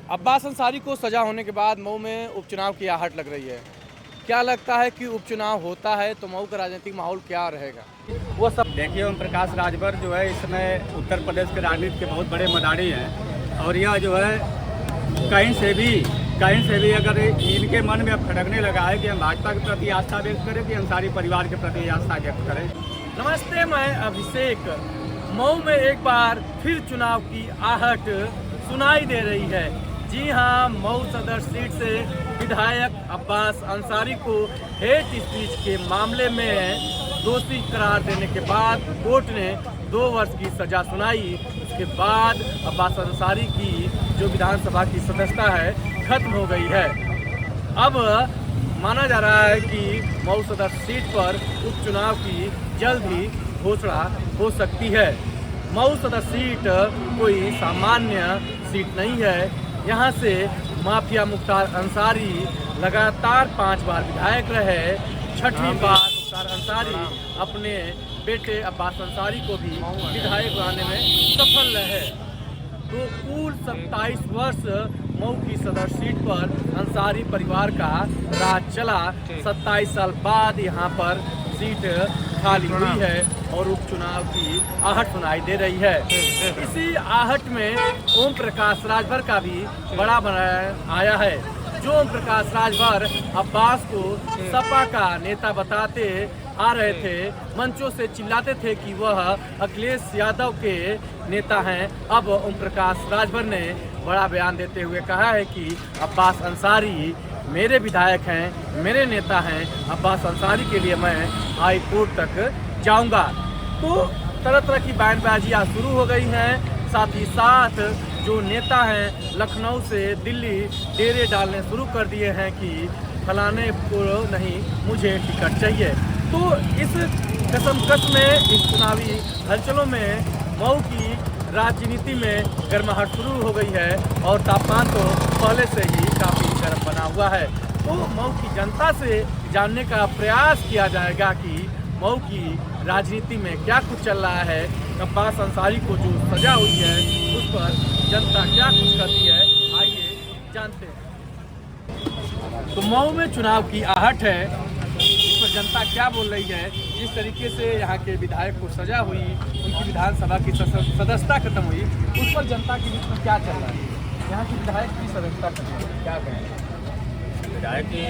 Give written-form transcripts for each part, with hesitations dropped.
अब्बास अंसारी को सजा होने के बाद मऊ में उपचुनाव की आहट लग रही है। क्या लगता है कि उपचुनाव होता है तो मऊ का राजनीतिक माहौल क्या रहेगा? वो सब देखिए, ओम प्रकाश राजभर जो है इस समय उत्तर प्रदेश के राजनीति के बहुत बड़े मदारी हैं और यह जो है कहीं से भी अगर इनके मन में अब खटकने लगा है कि हम भाजपा के प्रति आस्था व्यक्त करें कि अंसारी परिवार के प्रति आस्था व्यक्त करें। नमस्ते, मैं अभिषेक। मऊ में एक बार फिर चुनाव की आहट सुनाई दे रही है। जी हां, मऊ सदर सीट से विधायक अब्बास अंसारी को हेट स्पीच के मामले में दोषी करार देने के बाद कोर्ट ने 2 वर्ष की सजा सुनाई। उसके बाद अब्बास अंसारी की जो विधानसभा की सदस्यता है खत्म हो गई है। अब माना जा रहा है कि मऊ सदर सीट पर उपचुनाव की जल्द ही घोषणा हो सकती है। मऊ सदर सीट कोई सामान्य सीट नहीं है। यहाँ से माफिया मुख्तार अंसारी लगातार 5 बार विधायक रहे। 6ठी बार मुख्तार अंसारी अपने बेटे अब्बास अंसारी को भी विधायक बनाने में सफल रहे। तो कुल 27 वर्ष मऊ की सदर सीट पर अंसारी परिवार का राज चला। 27 साल बाद यहाँ पर सीट खाली हुई है और उपचुनाव की आहट सुनाई दे रही है। इसी आहट में ओम प्रकाश राजभर का भी बड़ा आया है। जो ओम प्रकाश राजभर अब्बास को सपा का नेता बताते आ रहे थे, मंचों से चिल्लाते थे कि वह अखिलेश यादव के नेता हैं। अब ओम प्रकाश राजभर ने बड़ा बयान देते हुए कहा है कि अब्बास अंसारी मेरे विधायक हैं, मेरे नेता हैं। अब्बास अंसारी के लिए मैं हाई कोर्ट तक जाऊंगा। तो तरह तरह की बयानबाजियाँ शुरू हो गई हैं। साथ ही साथ जो नेता हैं लखनऊ से दिल्ली डेरे डालने शुरू कर दिए हैं कि फलाने को नहीं, मुझे टिकट चाहिए। तो इस कसमकस में, इस चुनावी हलचलों में मऊ की राजनीति में गर्माहट शुरू हो गई है और तापमान तो पहले से ही काफ़ी गर्म बना हुआ है। तो मऊ की जनता से जानने का प्रयास किया जाएगा कि मऊ की राजनीति में क्या कुछ चल रहा है। अब्बास अंसारी को जो सजा हुई है उस पर जनता क्या कुछ करती है, आइए जानते हैं। तो मऊ में चुनाव की आहट है, इस पर जनता क्या बोल रही है। जिस तरीके से यहाँ के विधायक को सजा हुई, उनकी विधानसभा की सदस्यता खत्म हुई, उस पर जनता के बीच में क्या चल रहा है। यहाँ की विधायक की सदस्यता खत्म हुई, क्या कहें? विधायक की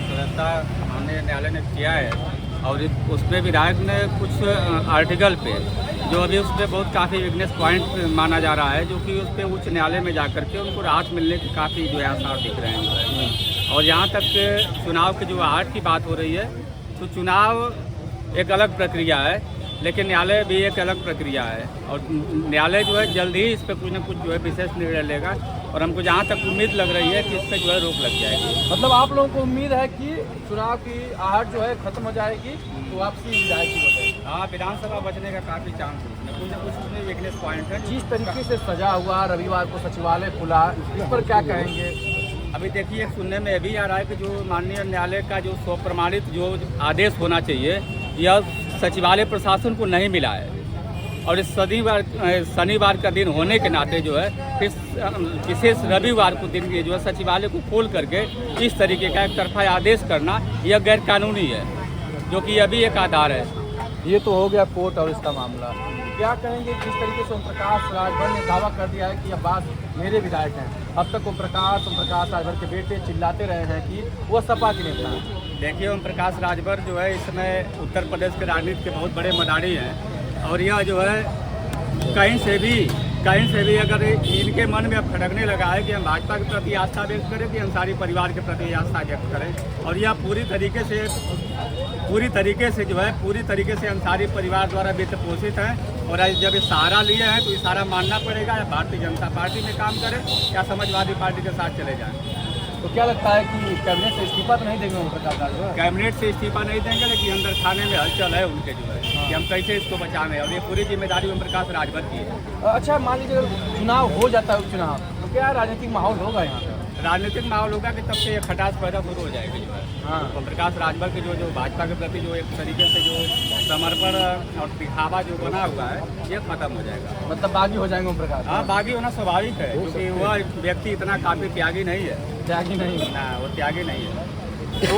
सदस्यता माननीय न्यायालय ने किया है और उसमें विधायक ने कुछ आर्टिकल पे जो अभी उस पर बहुत काफ़ी वीकनेस पॉइंट माना जा रहा है, जो कि उस पर उच्च न्यायालय में जा कर के उनको राहत मिलने के काफ़ी जो है आसार दिख रहे हैं। और यहाँ तक चुनाव की जो आहट की बात हो रही है, तो चुनाव एक अलग प्रक्रिया है, लेकिन न्यायालय भी एक अलग प्रक्रिया है और न्यायालय जो है जल्द ही इस पर कुछ न कुछ जो है विशेष निर्णय लेगा और हमको जहाँ तक उम्मीद लग रही है कि इस पर जो है रोक लग जाएगी। मतलब आप लोगों को उम्मीद है कि चुनाव की आहट जो है खत्म हो जाएगी, तो आपसी विधायक की बचेगी। हाँ, विधानसभा बचने का काफ़ी चांस है, कुछ न कुछ उसमें वीकनेस पॉइंट है। जिस तरीके से सजा हुआ, रविवार को सचिवालय खुला, इस पर क्या कहेंगे? अभी देखिए, सुनने में भी आ रहा है कि जो माननीय न्यायालय का जो स्वप्रमाणित जो आदेश होना चाहिए, यह सचिवालय प्रशासन को नहीं मिला है और इस शनिवार का दिन होने के नाते जो है फिर विशेष रविवार को दिन जो है सचिवालय को खोल करके इस तरीके का एक तरफा आदेश करना यह गैरकानूनी है, जो कि अभी एक आधार है। ये तो हो गया कोर्ट और इसका मामला। क्या कहेंगे जिस तरीके से ओम प्रकाश राजभर ने दावा कर दिया है कि अब्बास मेरे विधायक हैं। अब तक ओम प्रकाश राजभर के बेटे चिल्लाते रहे हैं कि वो सपा के नेता हैं। देखिए, ओम प्रकाश राजभर जो है इस समय उत्तर प्रदेश के राजनीति के बहुत बड़े मदारी हैं और यह जो है कहीं से भी अगर इनके मन में अब खटकने लगा है कि हम भाजपा के प्रति आस्था व्यक्त करें कि अंसारी परिवार के प्रति आस्था व्यक्त करें, और यह पूरी तरीके से अंसारी परिवार द्वारा वित्त पोषित है। और जब ये सहारा लिए हैं तो ये सहारा मानना पड़ेगा, या भारतीय जनता पार्टी में काम करें या समाजवादी पार्टी के साथ चले जाएँ। तो क्या लगता है कि कैबिनेट से इस्तीफा तो नहीं देंगे ओम प्रकाश राजभर? कैबिनेट से इस्तीफा नहीं देंगे, लेकिन अंदर खाने में हलचल है उनके जो है कि हम कैसे इसको बचाएं, और ये पूरी जिम्मेदारी ओम प्रकाश राजभर की है। अच्छा, मान लीजिए अगर चुनाव हो जाता है, उपचुनाव, तो क्या राजनीतिक माहौल होगा यहाँ पे? राजनीतिक माहौल होगा कि तब से ये खटास पैदा शुरू हो जाएगी जो है। हाँ। तो प्रकाश राजभर के जो भाजपा के प्रति जो एक तरीके से जो समर्पण और दिखावा जो बना हुआ है ये खत्म हो जाएगा। मतलब बागी हो जाएंगे ओम प्रकाश। हाँ, बागी होना स्वाभाविक है क्योंकि वह व्यक्ति इतना काफी त्यागी नहीं है। त्यागी नहीं। ना, वो त्यागी नहीं है। तो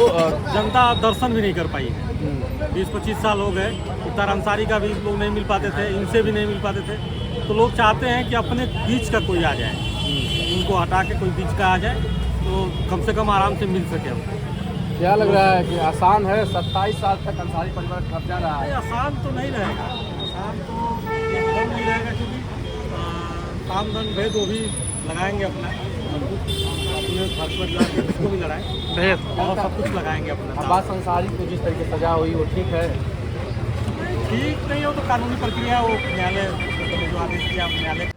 जनता दर्शन भी नहीं कर पाई है। 20-25 साल हो गए, इफ्तार अंसारी का भी लोग नहीं मिल पाते थे, इनसे भी नहीं मिल पाते थे। तो लोग चाहते हैं कि अपने बीच का कोई आ जाए, उनको हटा के कोई बीच का आ जाए तो कम से कम आराम से मिल सके हमको। क्या लग रहा है कि आसान है 27 साल तक अंसारी परिवार कब्जा रहा है? आसान तो नहीं रहेगा, आसान तो एकदम नहीं रहेगा क्योंकि काम दंड भेद वो भी लगाएंगे अपना, अपने खर्च पर जाके उसको भी लड़ाएं भेद और सब कुछ लगाएंगे अपना। अब्बास अंसारी को जिस तरीके सजा हुई वो ठीक है? ठीक नहीं हो तो कानूनी प्रक्रिया वो न्यायालय ने जो आदेश दिया न्यायालय।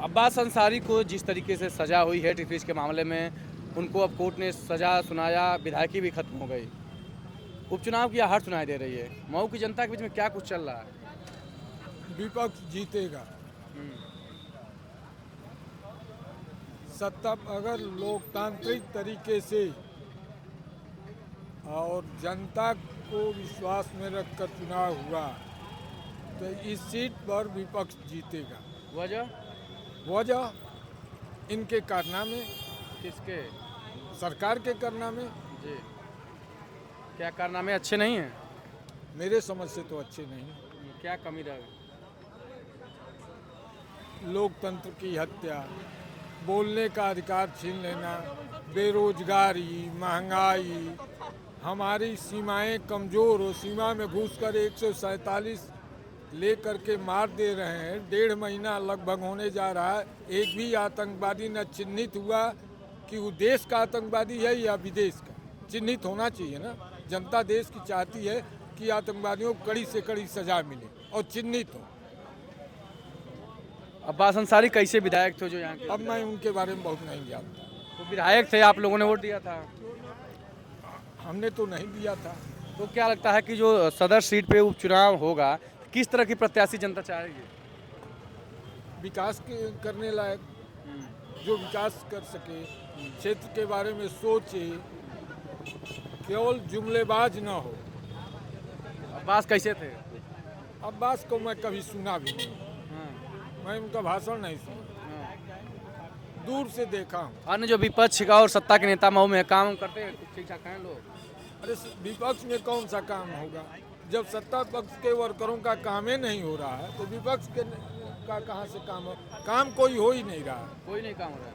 अब्बास अंसारी को जिस तरीके से सज़ा हुई है टिफिस के मामले में, उनको अब कोर्ट ने सज़ा सुनाया, विधायकी भी खत्म हो गई, उपचुनाव की आहट सुनाई दे रही है। मऊ की जनता के बीच में क्या कुछ चल रहा है? विपक्ष जीतेगा। सत्ता अगर लोकतांत्रिक तरीके से और जनता को विश्वास में रखकर चुनाव हुआ तो इस सीट पर विपक्ष जीतेगा। वजह इनके कारनामे, किसके? सरकार के कारनामे। जी, क्या कारनामे अच्छे नहीं हैं? मेरे समझ से तो अच्छे नहीं। क्या कमी रह? लोकतंत्र की हत्या, बोलने का अधिकार छीन लेना, बेरोजगारी, महंगाई, हमारी सीमाएं कमज़ोर हो, सीमा में घुसकर 147 लेकर के मार दे रहे हैं। 1.5 महीना लगभग होने जा रहा है, एक भी आतंकवादी न चिन्हित हुआ कि वो देश का आतंकवादी है या विदेश का। चिन्हित होना चाहिए ना। जनता देश की चाहती है कि आतंकवादियों को कड़ी से कड़ी सजा मिले और चिन्हित हो। अब्बास अंसारी कैसे विधायक थे जो यहाँ के? अब मैं उनके बारे में बहुत नहीं जानता। तो विधायक थे, आप लोगों ने वोट दिया था। हमने तो नहीं दिया था। तो क्या लगता है कि जो सदर सीट पे उपचुनाव होगा, किस तरह की प्रत्याशी जनता चाहेगी? विकास करने लायक, जो विकास कर सके, क्षेत्र के बारे में सोचे, केवल जुमलेबाज न हो। अब्बास कैसे थे? अब्बास को मैं कभी सुना भी नहीं, मैं उनका भाषण नहीं सुना, दूर से देखा हूँ। अन्य जो विपक्ष का और सत्ता के नेता मऊ में काम करते हैं, ठीक ठाक हैं लोग? अरे विपक्ष में कौन सा काम होगा? जब सत्ता पक्ष के वर्करों का काम ही नहीं हो रहा है तो विपक्ष के का कहाँ से काम हो? काम कोई हो ही नहीं रहा है। कोई नहीं काम हो रहा है।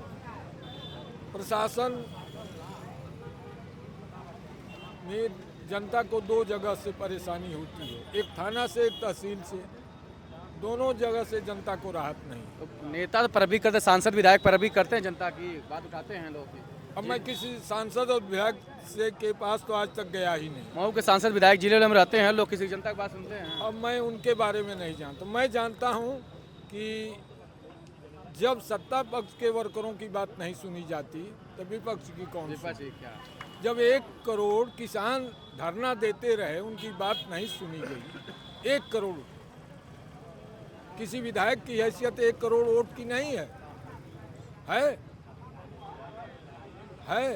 प्रशासन में जनता को 2 जगह से परेशानी होती है, एक थाना से, एक तहसील से। दोनों जगह से जनता को राहत नहीं। तो नेता तो पैरवी करते, सांसद विधायक पैरवी करते हैं, जनता की बात उठाते हैं लोग की। अब मैं किसी सांसद और विधायक से के पास तो आज तक गया ही नहीं। मऊ के सांसद विधायक जिले में रहते हैं लोग, किसी जनता की बात सुनते हैं? अब मैं उनके बारे में नहीं जानता। मैं जानता हूं कि जब सत्ता पक्ष के वर्करों की बात नहीं सुनी जाती तो विपक्ष की कौन? विपक्ष क्या? जब 1 करोड़ किसान धरना देते रहे, उनकी बात नहीं सुनी गई। 1 करोड़, किसी विधायक की हैसियत 1 करोड़ वोट की नहीं है। है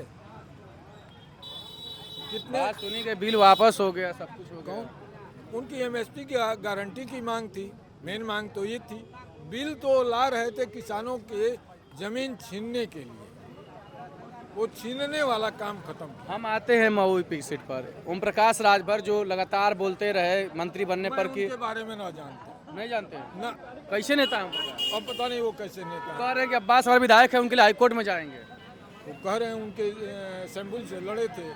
कितने बात सुनी गई, बिल वापस हो गया, सब कुछ हो गया। उनकी एमएसपी की गारंटी की मांग थी, मेन मांग तो ये थी। बिल तो ला रहे थे किसानों के जमीन छीनने के लिए, वो छीनने वाला काम खत्म किया। हम आते हैं मऊ की सीट पर, ओम प्रकाश राजभर जो लगातार बोलते रहे मंत्री बनने पर कि उनके बारे में ना जानता, नहीं जानते हैं ना। कैसे नेता है ओम प्रकाश? अब पता नहीं वो कैसे नेता है। कह रहे हैं कि अब्बास और विधायक है, उनके लिए हाईकोर्ट में जाएंगे। वो कह रहे हैं उनके असेंबली से लड़े थे,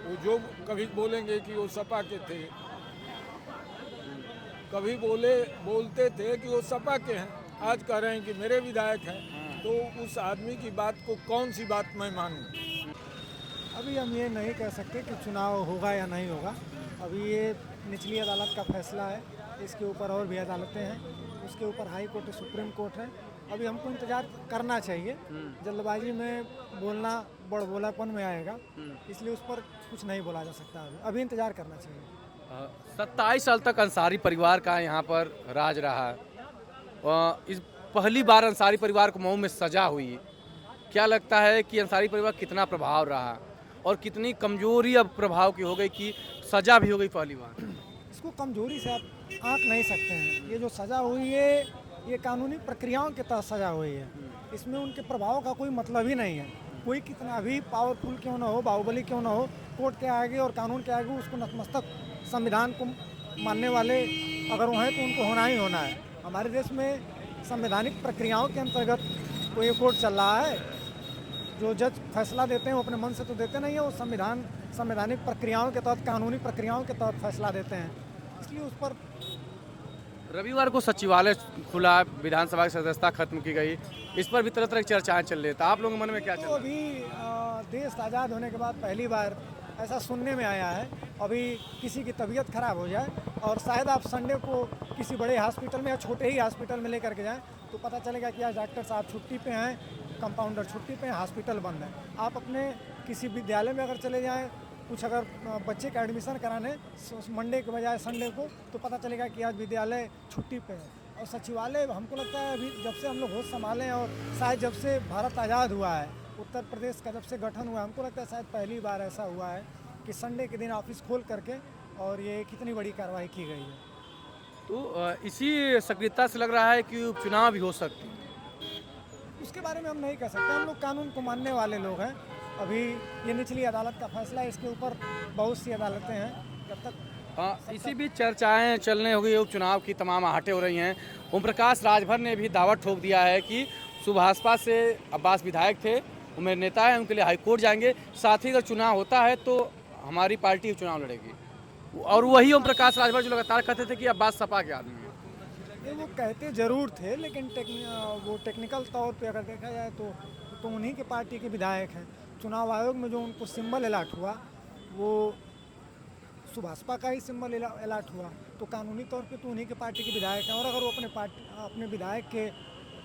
वो जो कभी बोलेंगे कि वो सपा के थे, कभी बोलते थे कि वो सपा के हैं, आज कह रहे हैं कि मेरे विधायक हैं। तो उस आदमी की बात को कौन सी बात मैं मानूं? अभी हम ये नहीं कह सकते कि चुनाव होगा या नहीं होगा। अभी ये निचली अदालत का फैसला है, इसके ऊपर और भी अदालतें हैं, उसके ऊपर हाई कोर्ट है, सुप्रीम कोर्ट है। अभी हमको इंतज़ार करना चाहिए। जल्दबाजी में बोलना बड़बोलापन में आएगा, इसलिए उस पर कुछ नहीं बोला जा सकता। अभी इंतज़ार करना चाहिए। 27 साल तक अंसारी परिवार का यहाँ पर राज रहा है। इस पहली बार अंसारी परिवार को मऊ में सजा हुई, क्या लगता है कि अंसारी परिवार कितना प्रभाव रहा और कितनी कमजोरी अब प्रभाव की हो गई कि सजा भी हो गई पहली बार? इसको कमजोरी से आप आंक नहीं सकते हैं। ये जो सज़ा हुई है ये कानूनी प्रक्रियाओं के तहत सज़ा हुई है, इसमें उनके प्रभाव का कोई मतलब ही नहीं है। कोई कितना भी पावरफुल क्यों ना हो, बाहुबली क्यों ना हो, कोर्ट के आगे और कानून के आगे उसको नतमस्तक संविधान को मानने वाले अगर वो हैं तो उनको होना ही होना है। हमारे देश में संवैधानिक प्रक्रियाओं के अंतर्गत कोई कोर्ट चल रहा है। जो जज फैसला देते हैं वो अपने मन से तो देते नहीं है, वो संवैधानिक प्रक्रियाओं के तहत, कानूनी प्रक्रियाओं के तहत फैसला देते हैं। इसलिए उस पर रविवार को सचिवालय खुला, विधानसभा की सदस्यता खत्म की गई, इस पर भी तरह तरह की चर्चाएं चल रही है। तो आप लोगों के मन में क्या चल तो रहा है? अभी देश आज़ाद होने के बाद पहली बार ऐसा सुनने में आया है, अभी किसी की तबीयत खराब हो जाए और शायद आप संडे को किसी बड़े हॉस्पिटल में या छोटे ही हॉस्पिटल में लेकर के जाएं तो पता चलेगा कि आज डॉक्टर साहब छुट्टी पे हैं, कंपाउंडर छुट्टी पे हैं, हॉस्पिटल बंद है। आप अपने किसी विद्यालय में अगर चले जाएं, कुछ अगर बच्चे का एडमिशन कराने मंडे के बजाय संडे को, तो पता चलेगा कि आज विद्यालय छुट्टी पे है। और सचिवालय हमको लगता है अभी जब से हम लोग होश संभाले हैं और शायद जब से भारत आज़ाद हुआ है, उत्तर प्रदेश का जब से गठन हुआ है, हमको लगता है शायद पहली बार ऐसा हुआ है कि संडे के दिन ऑफिस खोल करके और ये कितनी बड़ी कार्रवाई की गई है। तो इसी सक्रियता से लग रहा है कि उपचुनाव भी हो सकते हैं। उसके बारे में हम नहीं कह सकते, हम लोग कानून को मानने वाले लोग हैं। अभी ये निचली अदालत का फैसला है, इसके ऊपर बहुत सी अदालतें हैं। जब तक इसी बीच चर्चाएं चलने हो गई, उपचुनाव की तमाम आहटें हो रही हैं। ओम प्रकाश राजभर ने भी दावा ठोक दिया है कि सुभाषपा से अब्बास विधायक थे, वो मेरे नेता हैं, उनके लिए हाईकोर्ट जाएंगे, साथ ही अगर चुनाव होता है तो हमारी पार्टी चुनाव लड़ेगी। और वही ओम प्रकाश राजभर जो लगातार कहते थे कि अब्बास सपा के आदमी हैं। ये वो कहते ज़रूर थे, लेकिन वो टेक्निकल तौर पे अगर देखा जाए तो उन्हीं के पार्टी के विधायक हैं। चुनाव आयोग में जो उनको सिंबल अलाट हुआ वो सुभाषपा का ही सिंबल अलाट हुआ, तो कानूनी तौर पे तो उन्हीं के पार्टी के विधायक हैं। और अगर वो अपने विधायक के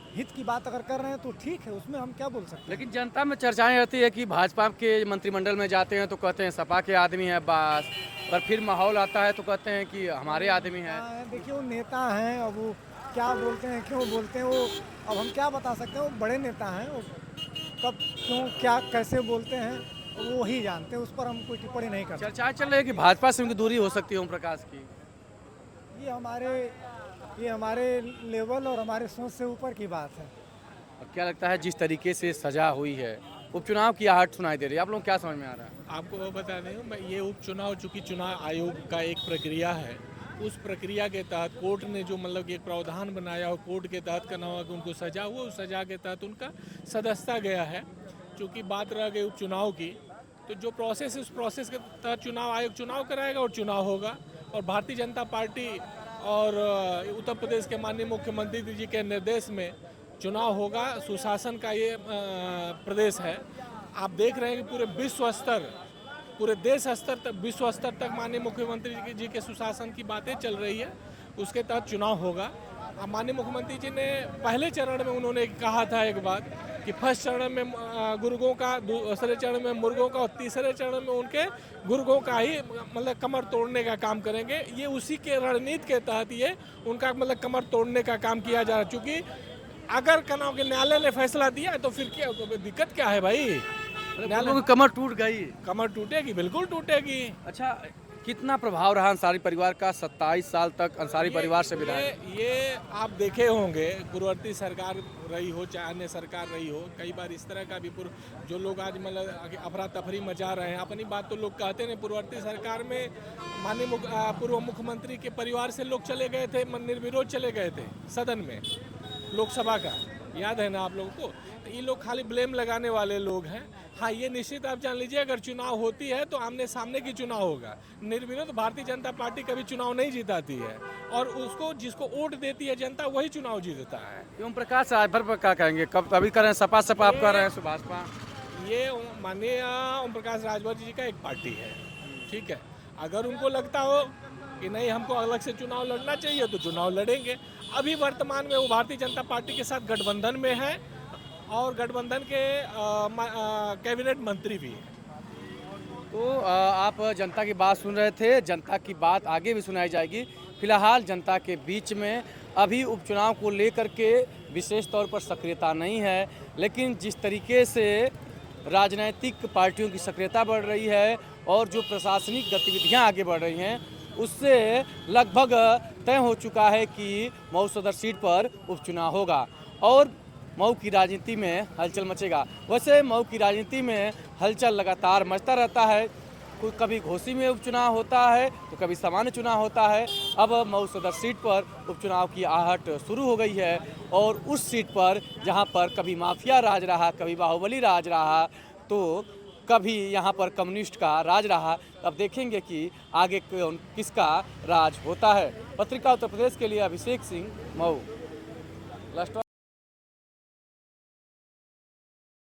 हित की बात अगर कर रहे हैं तो ठीक है, उसमें हम क्या बोल सकते हैं। लेकिन जनता में चर्चाएं रहती है कि भाजपा के मंत्रिमंडल में जाते हैं तो कहते हैं सपा के आदमी है अब्बास, पर फिर माहौल आता है तो कहते हैं कि हमारे आदमी हैं। देखिए वो नेता हैं, अब वो क्या बोलते हैं, क्यों बोलते हैं, वो अब हम क्या बता सकते हैं। वो बड़े नेता हैं, वो कब क्यों क्या कैसे बोलते हैं वो ही जानते हैं, उस पर हम कोई टिप्पणी नहीं कर सकते। चर्चाएं चल रही है कि भाजपा से उनकी दूरी हो सकती है ओम प्रकाश की। ये हमारे लेवल और हमारे सोच से ऊपर की बात है। और क्या लगता है जिस तरीके से सजा हुई है, उपचुनाव की आहट सुनाई दे रही है, आप लोग क्या समझ में आ रहा है? आपको वो बता दें, मैं ये उपचुनाव चूँकि चुनाव आयोग का एक प्रक्रिया है, उस प्रक्रिया के तहत कोर्ट ने जो मतलब कि एक प्रावधान बनाया और कोर्ट के तहत करना हुआ कि उनको सजा हुआ, उस सजा के तहत उनका सदस्यता गया है। चूँकि बात रह गई उपचुनाव की, तो जो प्रोसेस है उस प्रोसेस के तहत चुनाव आयोग चुनाव कराएगा और चुनाव होगा। और भारतीय जनता पार्टी और उत्तर प्रदेश के माननीय मुख्यमंत्री जी के निर्देश में चुनाव होगा। सुशासन का ये प्रदेश है। आप देख रहे हैं कि पूरे विश्व स्तर, पूरे देश स्तर तक, विश्व स्तर तक माननीय मुख्यमंत्री जी के सुशासन की बातें चल रही है, उसके तहत चुनाव होगा। माननीय मुख्यमंत्री जी ने पहले चरण में उन्होंने कहा था एक बात कि फर्स्ट चरण में गुर्गों का, दूसरे चरण में मुर्गों का और तीसरे चरण में उनके गुर्गों का ही मतलब कमर तोड़ने का काम करेंगे। ये उसी के रणनीति के तहत ये उनका मतलब कमर तोड़ने का काम किया जा रहा है। चूँकि अगर कनाव के न्यायालय ने फैसला दिया है तो फिर क्या दिक्कत क्या है भाई? न्यायालय की कमर टूट गई, कमर टूटेगी, बिल्कुल टूटेगी। अच्छा, कितना प्रभाव रहा अंसारी परिवार का 27 साल तक अंसारी परिवार से विधायक? ये आप देखे होंगे, पूर्ववर्ती सरकार रही हो चाहे अन्य सरकार रही हो, कई बार इस तरह का भी जो लोग आज मतलब अफरा तफरी मचा रहे हैं, अपनी बात तो लोग कहते हैं। पूर्ववर्ती सरकार में माननीय पूर्व मुख्यमंत्री के परिवार से लोग चले गए थे, निर्विरोध चले गए थे सदन में, लोकसभा का, याद है ना आप लोगों को? तो ये लोग खाली ब्लेम लगाने वाले लोग हैं। हाँ, ये निश्चित आप जान लीजिए, अगर चुनाव होती है तो आमने सामने की चुनाव होगा। निर्विरोध भारतीय जनता पार्टी कभी चुनाव नहीं जीताती है और उसको जिसको वोट देती है जनता वही चुनाव जीतता है। ओम प्रकाश राजभर पर क्या कहेंगे? कब अभी कर रहे हैं सपा आप कर रहे हैं सुभाषपा? ये माननीय ओम प्रकाश राजभर जी का एक पार्टी है, ठीक है। अगर उनको लगता हो कि नहीं हमको अलग से चुनाव लड़ना चाहिए तो चुनाव लड़ेंगे। अभी वर्तमान में वो भारतीय जनता पार्टी के साथ गठबंधन में है और गठबंधन के कैबिनेट मंत्री भी हैं। तो आप जनता की बात सुन रहे थे, जनता की बात आगे भी सुनाई जाएगी। फिलहाल जनता के बीच में अभी उपचुनाव को लेकर के विशेष तौर पर सक्रियता नहीं है, लेकिन जिस तरीके से राजनीतिक पार्टियों की सक्रियता बढ़ रही है और जो प्रशासनिक गतिविधियां आगे बढ़ रही हैं, उससे लगभग तय हो चुका है कि मऊ सदर सीट पर उपचुनाव होगा और मऊ की राजनीति में हलचल मचेगा। वैसे मऊ की राजनीति में हलचल लगातार मचता रहता है, कभी घोसी में उपचुनाव होता है तो कभी सामान्य चुनाव होता है। अब मऊ सदर सीट पर उपचुनाव की आहट शुरू हो गई है और उस सीट पर जहां पर कभी माफिया राज रहा, कभी बाहुबली राज रहा, तो कभी यहां पर कम्युनिस्ट का राज रहा। अब देखेंगे कि आगे किसका राज होता है। पत्रिका उत्तर प्रदेश के लिए अभिषेक सिंह, मऊ।